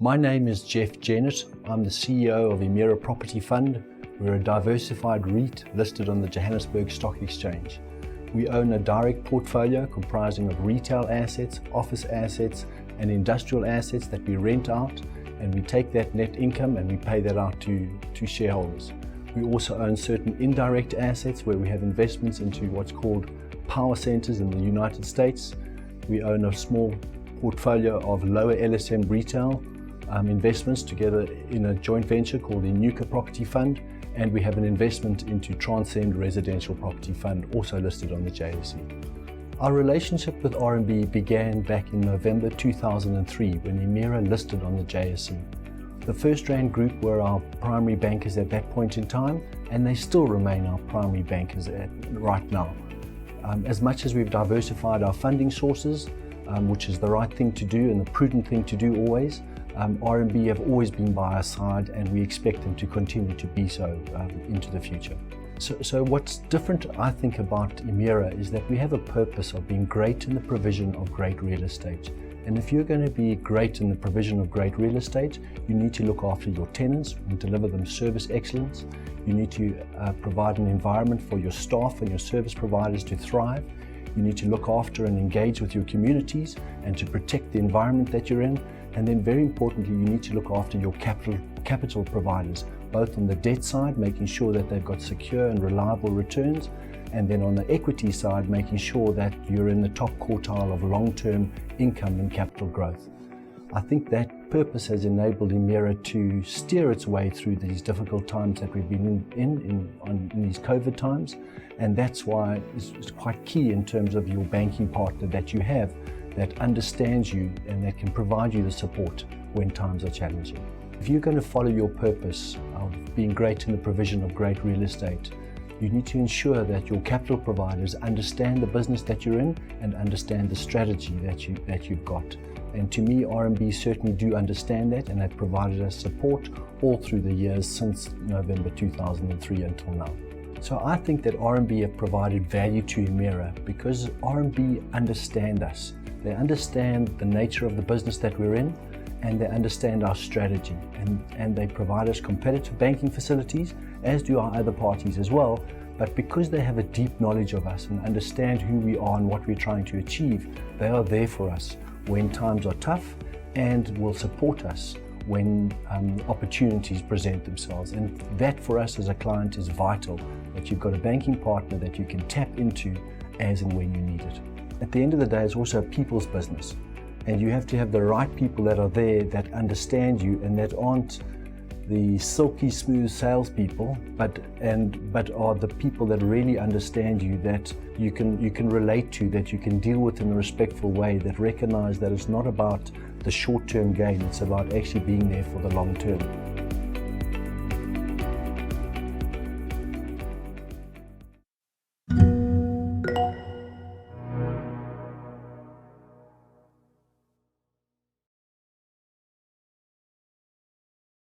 My name is Geoff Jennett. I'm the CEO of Emira Property Fund. We're a diversified REIT listed on the Johannesburg Stock Exchange. We own a direct portfolio comprising of retail assets, office assets, and industrial assets that we rent out, and we take that net income and we pay that out to shareholders. We also own certain indirect assets where we have investments into what's called power centers in the United States. We own a small portfolio of lower LSM retail investments together in a joint venture called the Emiras Property Fund, and we have an investment into Transcend Residential Property Fund, also listed on the JSE. Our relationship with RMB began back in November 2003 when Emira listed on the JSE. The First Rand Group were our primary bankers at that point in time, and they still remain our primary bankers right now. As much as we've diversified our funding sources, which is the right thing to do and the prudent thing to do always, RMB have always been by our side, and we expect them to continue to be so into the future. So what's different, I think, about Emira is that we have a purpose of being great in the provision of great real estate. And if you're going to be great in the provision of great real estate, you need to look after your tenants and deliver them service excellence. You need to provide an environment for your staff and your service providers to thrive. You need to look after and engage with your communities and to protect the environment that you're in. And then very importantly, you need to look after your capital providers, both on the debt side, making sure that they've got secure and reliable returns, and then on the equity side, making sure that you're in the top quartile of long-term income and capital growth. I think that purpose has enabled Emira to steer its way through these difficult times that we've been in these COVID times, and that's why it's quite key in terms of your banking partner that you have that understands you and that can provide you the support when times are challenging. If you're going to follow your purpose of being great in the provision of great real estate, you need to ensure that your capital providers understand the business that you're in and understand the strategy that you've got. And to me, RMB certainly do understand that, and have provided us support all through the years since November 2003 until now. So I think that RMB have provided value to Emira because RMB understand us. They understand the nature of the business that we're in, and they understand our strategy, and they provide us competitive banking facilities, as do our other parties as well. But because they have a deep knowledge of us and understand who we are and what we're trying to achieve, they are there for us when times are tough and will support us when opportunities present themselves. And that for us as a client is vital, that you've got a banking partner that you can tap into as and when you need it. At the end of the day, it's also a people's business, and you have to have the right people that are there that understand you and that aren't the silky smooth salespeople, but are the people that really understand you, that you can relate to, that you can deal with in a respectful way, that recognize that it's not about the short-term gain, it's about actually being there for the long term.